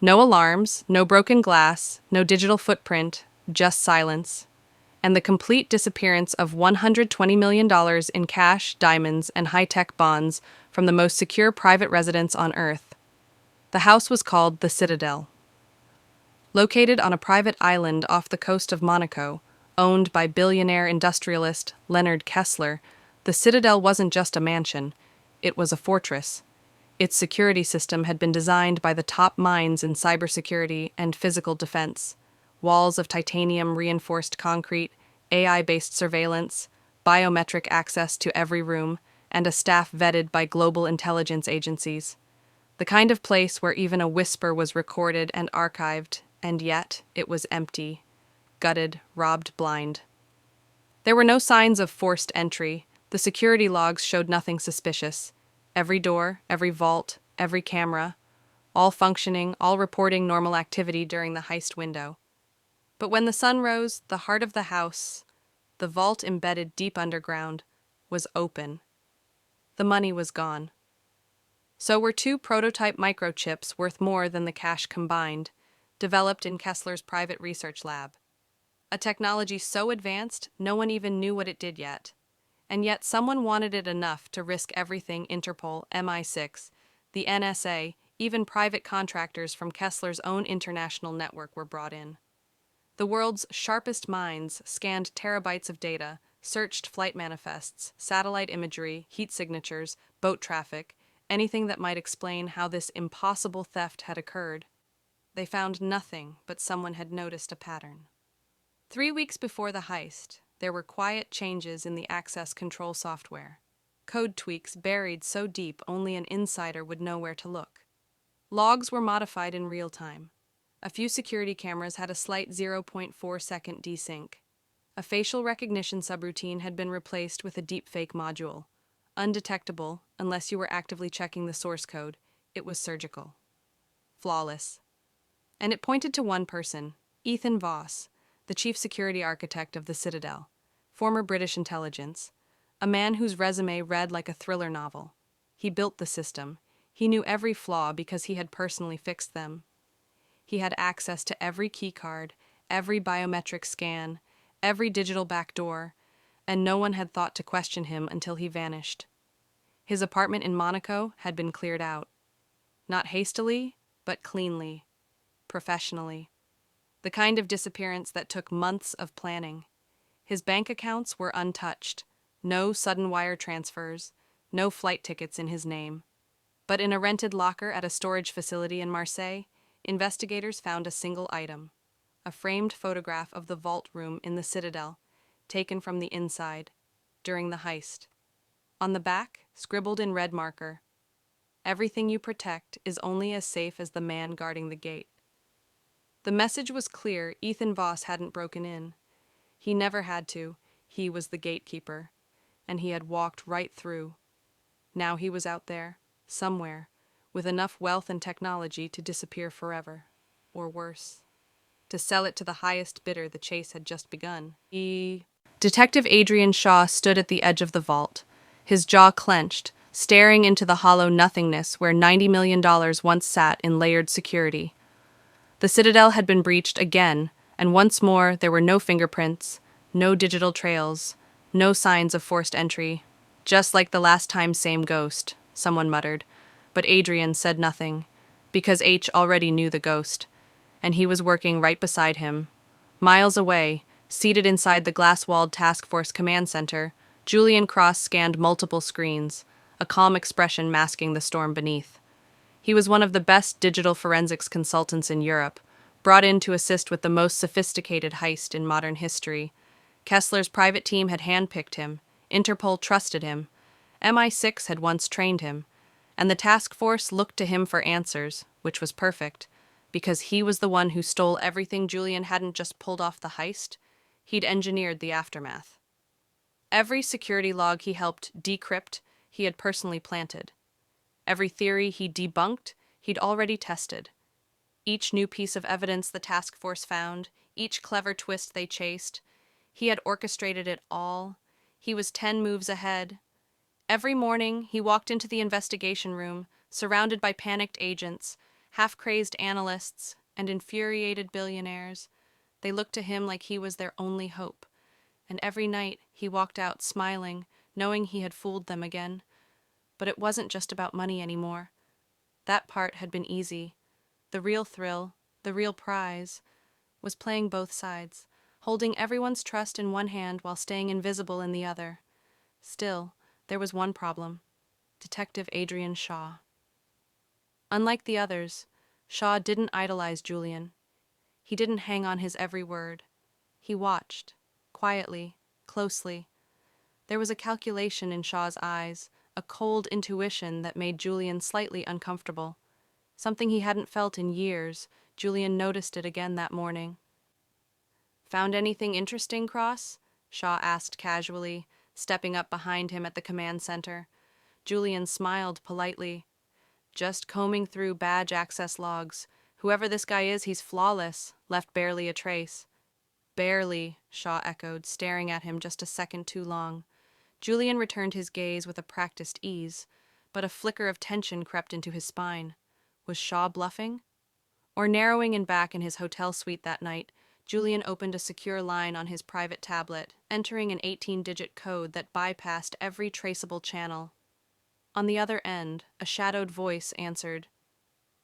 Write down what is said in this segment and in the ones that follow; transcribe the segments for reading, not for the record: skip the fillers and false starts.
No alarms, no broken glass, no digital footprint, just silence. And the complete disappearance of $120 million in cash, diamonds, and high-tech bonds from the most secure private residence on Earth. The house was called the Citadel. Located on a private island off the coast of Monaco, owned by billionaire industrialist Leonard Kessler, the Citadel wasn't just a mansion, it was a fortress. Its security system had been designed by the top minds in cybersecurity and physical defense. Walls of titanium-reinforced concrete, AI-based surveillance, biometric access to every room, and a staff vetted by global intelligence agencies. The kind of place where even a whisper was recorded and archived, and yet it was empty, gutted, robbed blind. There were no signs of forced entry. The security logs showed nothing suspicious. Every door, every vault, every camera, all functioning, all reporting normal activity during the heist window. But when the sun rose, the heart of the house, the vault embedded deep underground, was open. The money was gone. So were two prototype microchips worth more than the cash combined, developed in Kessler's private research lab. A technology so advanced, no one even knew what it did yet. And yet someone wanted it enough to risk everything. Interpol, MI6, the NSA, even private contractors from Kessler's own international network were brought in. The world's sharpest minds scanned terabytes of data, searched flight manifests, satellite imagery, heat signatures, boat traffic, anything that might explain how this impossible theft had occurred. They found nothing, but someone had noticed a pattern. 3 weeks before the heist, there were quiet changes in the access control software. Code tweaks buried so deep only an insider would know where to look. Logs were modified in real time. A few security cameras had a slight 0.4-second desync. A facial recognition subroutine had been replaced with a deepfake module. Undetectable, unless you were actively checking the source code, it was surgical. Flawless. And it pointed to one person, Ethan Voss, the chief security architect of the Citadel, former British intelligence, a man whose resume read like a thriller novel. He built the system. He knew every flaw because he had personally fixed them. He had access to every keycard, every biometric scan, every digital backdoor, and no one had thought to question him until he vanished. His apartment in Monaco had been cleared out. Not hastily, but cleanly, professionally. The kind of disappearance that took months of planning. His bank accounts were untouched. No sudden wire transfers, no flight tickets in his name. But in a rented locker at a storage facility in Marseille, investigators found a single item, a framed photograph of the vault room in the Citadel, taken from the inside, during the heist. On the back, scribbled in red marker, "Everything you protect is only as safe as the man guarding the gate." The message was clear. Ethan Voss hadn't broken in. He never had to. He was the gatekeeper, and he had walked right through. Now he was out there, somewhere, with enough wealth and technology to disappear forever, or worse, to sell it to the highest bidder. The chase had just begun. Detective Adrian Shaw stood at the edge of the vault, his jaw clenched, staring into the hollow nothingness where $90 million once sat in layered security. The Citadel had been breached again, and once more there were no fingerprints, no digital trails, no signs of forced entry. "Just like the last time, same ghost," someone muttered, but Adrian said nothing, because H already knew the ghost, and he was working right beside him. Miles away, seated inside the glass-walled task force command center, Julian Cross scanned multiple screens, a calm expression masking the storm beneath. He was one of the best digital forensics consultants in Europe, brought in to assist with the most sophisticated heist in modern history. Kessler's private team had handpicked him, Interpol trusted him, MI6 had once trained him, and the task force looked to him for answers, which was perfect, because he was the one who stole everything. Julian hadn't just pulled off the heist, he'd engineered the aftermath. Every security log he helped decrypt, he had personally planted. Every theory he debunked, he'd already tested. Each new piece of evidence the task force found, each clever twist they chased, he had orchestrated it all. He was 10 moves ahead. Every morning, he walked into the investigation room, surrounded by panicked agents, Half-crazed analysts and infuriated billionaires, they looked to him like he was their only hope. And every night he walked out smiling, knowing he had fooled them again. But it wasn't just about money anymore. That part had been easy. The real thrill, the real prize, was playing both sides, holding everyone's trust in one hand while staying invisible in the other. Still, there was one problem: Detective Adrian Shaw. Unlike the others, Shaw didn't idolize Julian. He didn't hang on his every word. He watched, quietly, closely. There was a calculation in Shaw's eyes, a cold intuition that made Julian slightly uncomfortable. Something he hadn't felt in years. Julian noticed it again that morning. "Found anything interesting, Cross?" Shaw asked casually, stepping up behind him at the command center. Julian smiled politely. "Just combing through badge access logs. Whoever this guy is, he's flawless. Left barely a trace." "Barely," Shaw echoed, staring at him just a second too long. Julian returned his gaze with a practiced ease, but a flicker of tension crept into his spine. Was Shaw bluffing? Or narrowing in back in his hotel suite that night, Julian opened a secure line on his private tablet, entering an 18-digit code that bypassed every traceable channel. On the other end, a shadowed voice answered.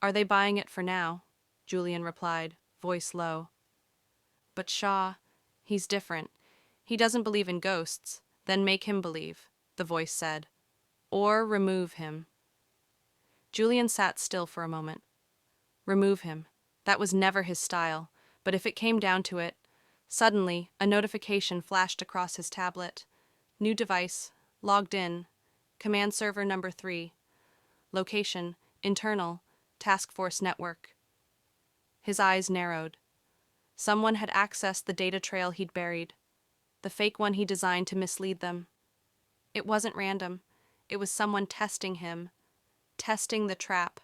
"Are they buying it for now?" Julian replied, voice low. "But Shaw, he's different. He doesn't believe in ghosts. Then make him believe," the voice said. "Or remove him." Julian sat still for a moment. Remove him. That was never his style, but if it came down to it, suddenly a notification flashed across his tablet. New device, logged in, command server number 3. Location, internal, task force network. His eyes narrowed. Someone had accessed the data trail he'd buried, the fake one he designed to mislead them. It wasn't random. It was someone testing him, testing the trap.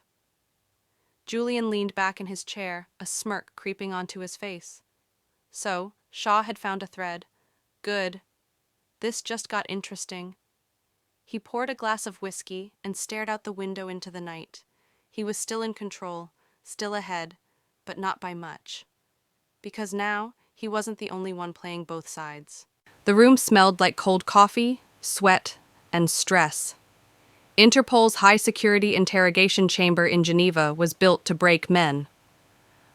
Julian leaned back in his chair, a smirk creeping onto his face. So, Shaw had found a thread. Good. This just got interesting. He poured a glass of whiskey and stared out the window into the night. He was still in control, still ahead, but not by much. Because now, he wasn't the only one playing both sides. The room smelled like cold coffee, sweat, and stress. Interpol's high-security interrogation chamber in Geneva was built to break men.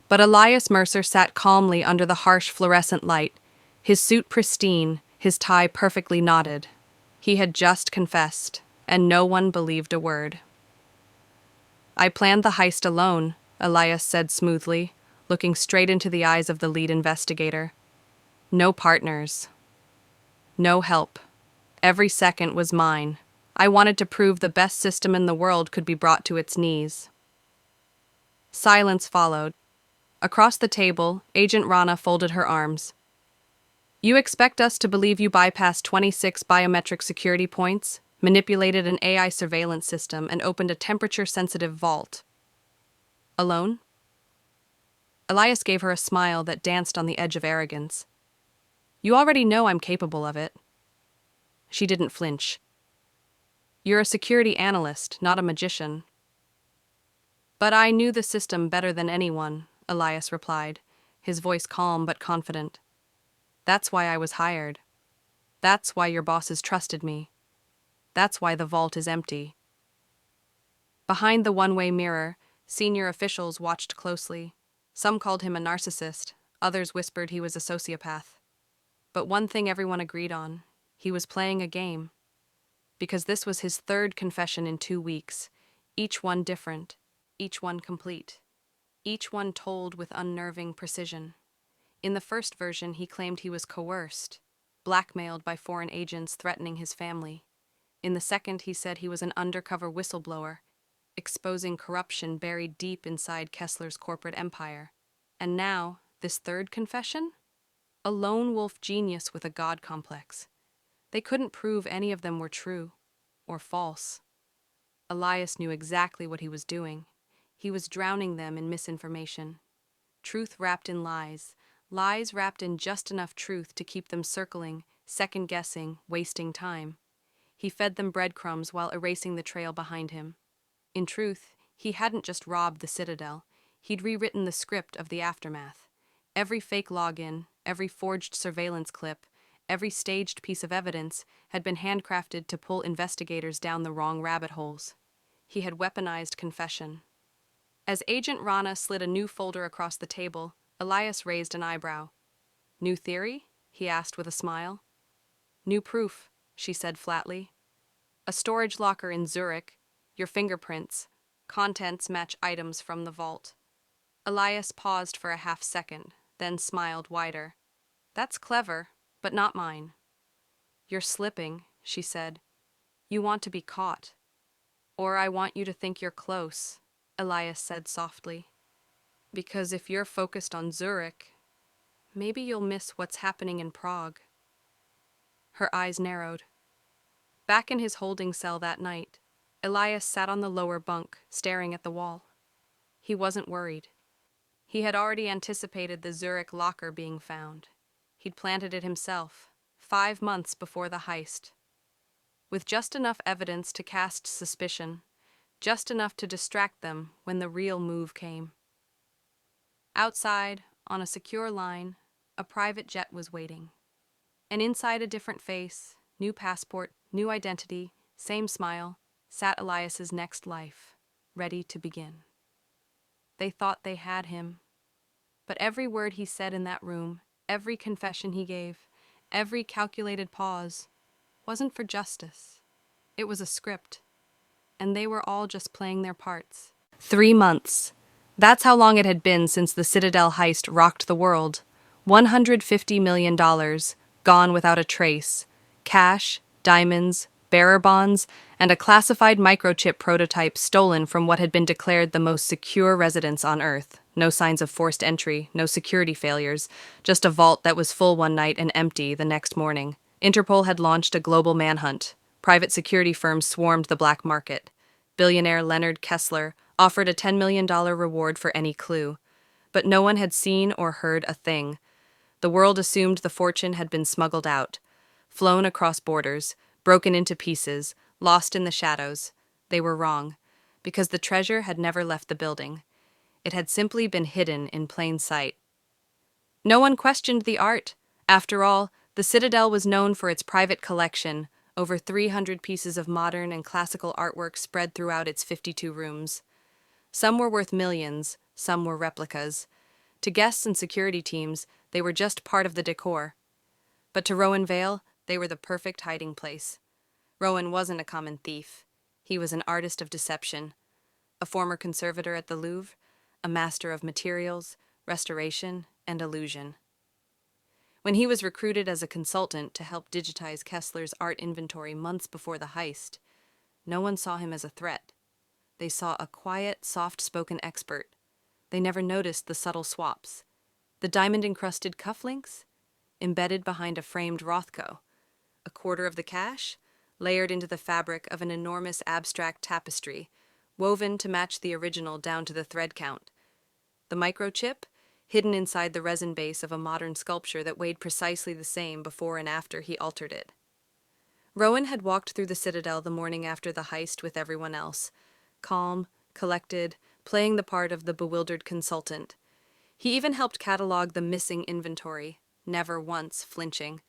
But Elias Mercer sat calmly under the harsh fluorescent light, his suit pristine, his tie perfectly knotted. He had just confessed, and no one believed a word. "I planned the heist alone," Elias said smoothly, looking straight into the eyes of the lead investigator. "No partners. No help. Every second was mine. I wanted to prove the best system in the world could be brought to its knees." Silence followed. Across the table, Agent Rana folded her arms. "You expect us to believe you bypassed 26 biometric security points, manipulated an AI surveillance system, and opened a temperature-sensitive vault. Alone?" Elias gave her a smile that danced on the edge of arrogance. "You already know I'm capable of it." She didn't flinch. "You're a security analyst, not a magician." "But I knew the system better than anyone," Elias replied, his voice calm but confident. "That's why I was hired. That's why your bosses trusted me. That's why the vault is empty." Behind the one-way mirror, senior officials watched closely. Some called him a narcissist, others whispered he was a sociopath. But one thing everyone agreed on: he was playing a game. Because this was his third confession in 2 weeks, each one different, each one complete, each one told with unnerving precision. In the first version, he claimed he was coerced, blackmailed by foreign agents threatening his family. In the second, he said he was an undercover whistleblower, exposing corruption buried deep inside Kessler's corporate empire. And now, this third confession? A lone wolf genius with a god complex. They couldn't prove any of them were true or false. Elias knew exactly what he was doing. He was drowning them in misinformation. Truth wrapped in lies, lies wrapped in just enough truth to keep them circling, second-guessing, wasting time. He fed them breadcrumbs while erasing the trail behind him. In truth, He hadn't just robbed the Citadel, he'd rewritten the script of the aftermath. Every fake login, every forged surveillance clip, every staged piece of evidence had been handcrafted to pull investigators down the wrong rabbit holes. He had weaponized confession. As Agent Rana slid a new folder across the table, Elias raised an eyebrow. "New theory?" he asked with a smile. "New proof," she said flatly. "A storage locker in Zurich, your fingerprints, contents match items from the vault." Elias paused for a half-second, then smiled wider. "That's clever, but not mine." "You're slipping," she said. "You want to be caught. Or I want you to think you're close," Elias said softly. "Because if you're focused on Zurich, maybe you'll miss what's happening in Prague." Her eyes narrowed. Back in his holding cell that night, Elias sat on the lower bunk, staring at the wall. He wasn't worried. He had already anticipated the Zurich locker being found. He'd planted it himself, 5 months before the heist. With just enough evidence to cast suspicion, just enough to distract them when the real move came. Outside, on a secure line, a private jet was waiting. And inside a different face, new passport, new identity, same smile, sat Elias's next life, ready to begin. They thought they had him. But every word he said in that room, every confession he gave, every calculated pause, wasn't for justice. It was a script. And they were all just playing their parts. 3 months. That's how long it had been since the Citadel heist rocked the world. $150 million, gone without a trace. Cash, diamonds, bearer bonds, and a classified microchip prototype stolen from what had been declared the most secure residence on Earth. No signs of forced entry, no security failures, just a vault that was full one night and empty the next morning. Interpol had launched a global manhunt. Private security firms swarmed the black market. Billionaire Leonard Kessler offered a $10 million reward for any clue. But no one had seen or heard a thing. The world assumed the fortune had been smuggled out, flown across borders, broken into pieces, lost in the shadows. They were wrong, because the treasure had never left the building. It had simply been hidden in plain sight. No one questioned the art. After all, the Citadel was known for its private collection, over 300 pieces of modern and classical artwork spread throughout its 52 rooms. Some were worth millions, some were replicas. To guests and security teams, they were just part of the decor. But to Rowan Vale, they were the perfect hiding place. Rowan wasn't a common thief. He was an artist of deception, a former conservator at the Louvre, a master of materials, restoration, and illusion. When he was recruited as a consultant to help digitize Kessler's art inventory months before the heist, no one saw him as a threat. They saw a quiet, soft-spoken expert. They never noticed the subtle swaps. The diamond-encrusted cufflinks, embedded behind a framed Rothko. A quarter of the cash, layered into the fabric of an enormous abstract tapestry, woven to match the original down to the thread count. The microchip, hidden inside the resin base of a modern sculpture that weighed precisely the same before and after he altered it. Rowan had walked through the Citadel the morning after the heist with everyone else, calm, collected, playing the part of the bewildered consultant. He even helped catalog the missing inventory, never once flinching.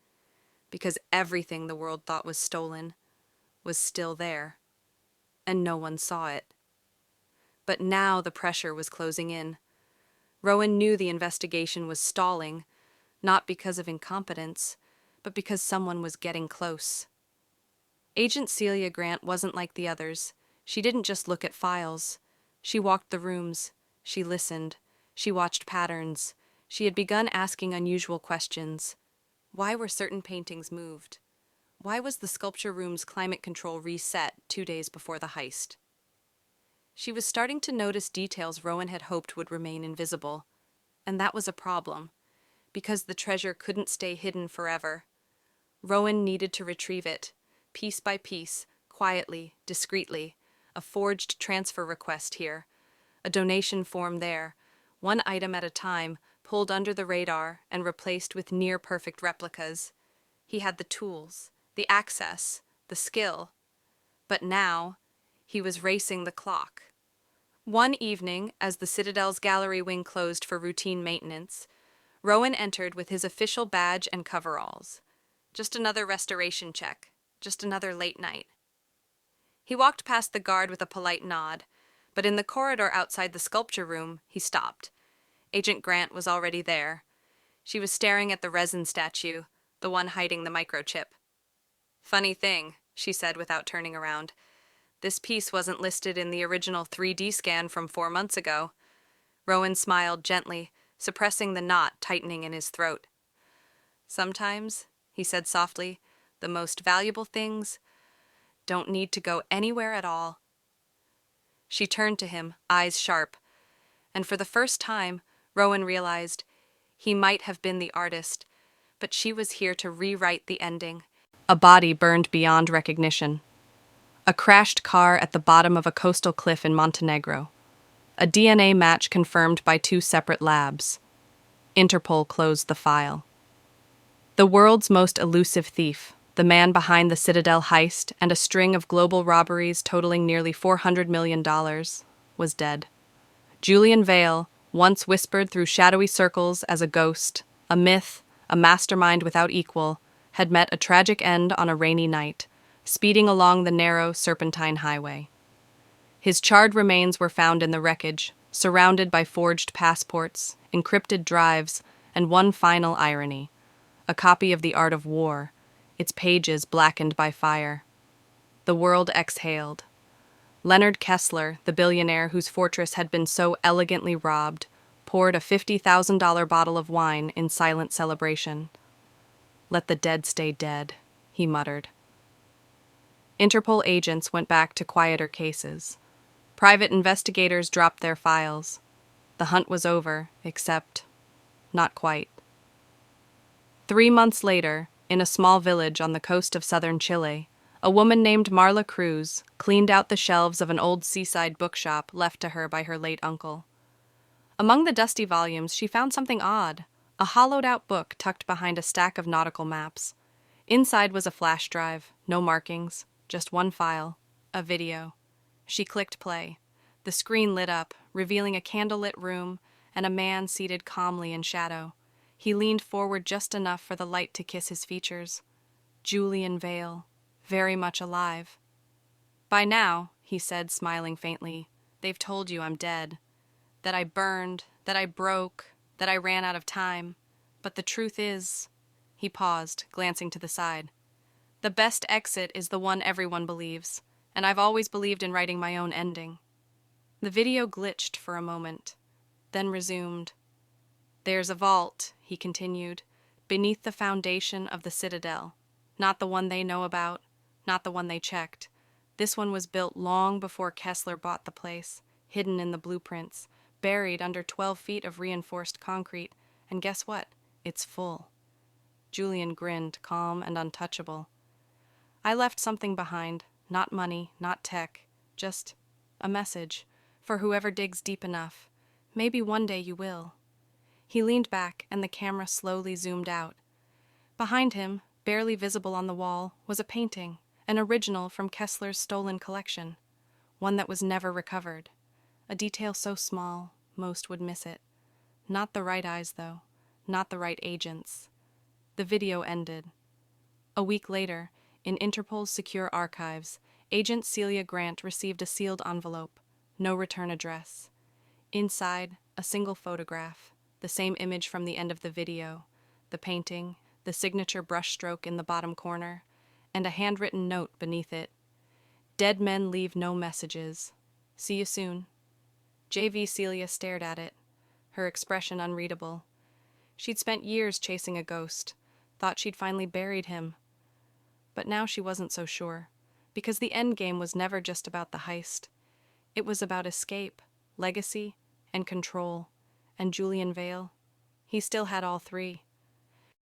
Because everything the world thought was stolen was still there, and no one saw it. But now the pressure was closing in. Rowan knew the investigation was stalling, not because of incompetence, but because someone was getting close. Agent Celia Grant wasn't like the others. She didn't just look at files. She walked the rooms. She listened. She watched patterns. She had begun asking unusual questions. Why were certain paintings moved? Why was the sculpture room's climate control reset 2 days before the heist? She was starting to notice details Rowan had hoped would remain invisible. And that was a problem, because the treasure couldn't stay hidden forever. Rowan needed to retrieve it, piece by piece, quietly, discreetly. A forged transfer request here, a donation form there, one item at a time, pulled under the radar and replaced with near-perfect replicas. He had the tools, the access, the skill. But now, he was racing the clock. One evening, as the Citadel's gallery wing closed for routine maintenance, Rowan entered with his official badge and coveralls. Just another restoration check. Just another late night. He walked past the guard with a polite nod, but in the corridor outside the sculpture room, he stopped. Agent Grant was already there. She was staring at the resin statue, the one hiding the microchip. "Funny thing," she said without turning around. "This piece wasn't listed in the original 3D scan from 4 months ago." Rowan smiled gently, suppressing the knot tightening in his throat. "Sometimes," he said softly, "the most valuable things don't need to go anywhere at all." She turned to him, eyes sharp, and for the first time, Rowan realized he might have been the artist, but she was here to rewrite the ending. A body burned beyond recognition. A crashed car at the bottom of a coastal cliff in Montenegro. A DNA match confirmed by 2 separate labs. Interpol closed the file. The world's most elusive thief, the man behind the Citadel heist and a string of global robberies totaling nearly $400 million, was dead. Julian Vale, once whispered through shadowy circles as a ghost, a myth, a mastermind without equal, had met a tragic end on a rainy night, speeding along the narrow serpentine highway. His charred remains were found in the wreckage, surrounded by forged passports, encrypted drives, and one final irony: a copy of The Art of War, its pages blackened by fire. The world exhaled. Leonard Kessler, the billionaire whose fortress had been so elegantly robbed, poured a $50,000 bottle of wine in silent celebration. "Let the dead stay dead," he muttered. Interpol agents went back to quieter cases. Private investigators dropped their files. The hunt was over, except not quite. 3 months later, in a small village on the coast of southern Chile, a woman named Marla Cruz cleaned out the shelves of an old seaside bookshop left to her by her late uncle. Among the dusty volumes, she found something odd: a hollowed-out book tucked behind a stack of nautical maps. Inside was a flash drive, no markings, just one file, a video. She clicked play. The screen lit up, revealing a candlelit room and a man seated calmly in shadow. He leaned forward just enough for the light to kiss his features. Julian Vale, very much alive. "By now," he said, smiling faintly, "they've told you I'm dead. That I burned, that I broke, that I ran out of time. But the truth is—" He paused, glancing to the side. "The best exit is the one everyone believes, and I've always believed in writing my own ending." The video glitched for a moment, then resumed. "There's a vault," he continued, "beneath the foundation of the Citadel. Not the one they know about, not the one they checked. This one was built long before Kessler bought the place, hidden in the blueprints, buried under 12 feet of reinforced concrete, and guess what? It's full." Julian grinned, calm and untouchable. "I left something behind, not money, not tech, just a message, for whoever digs deep enough. Maybe one day you will." He leaned back, and the camera slowly zoomed out. Behind him, barely visible on the wall, was a painting, an original from Kessler's stolen collection, one that was never recovered. A detail so small, most would miss it. Not the right eyes, though, not the right agents. The video ended. A week later, in Interpol's secure archives, Agent Celia Grant received a sealed envelope, no return address. Inside, a single photograph, the same image from the end of the video, the painting, the signature brushstroke in the bottom corner, and a handwritten note beneath it. "Dead men leave no messages. See you soon." J.V. Celia stared at it, her expression unreadable. She'd spent years chasing a ghost, thought she'd finally buried him. But now she wasn't so sure, because the endgame was never just about the heist. It was about escape, legacy, and control. And Julian Vale, he still had all 3.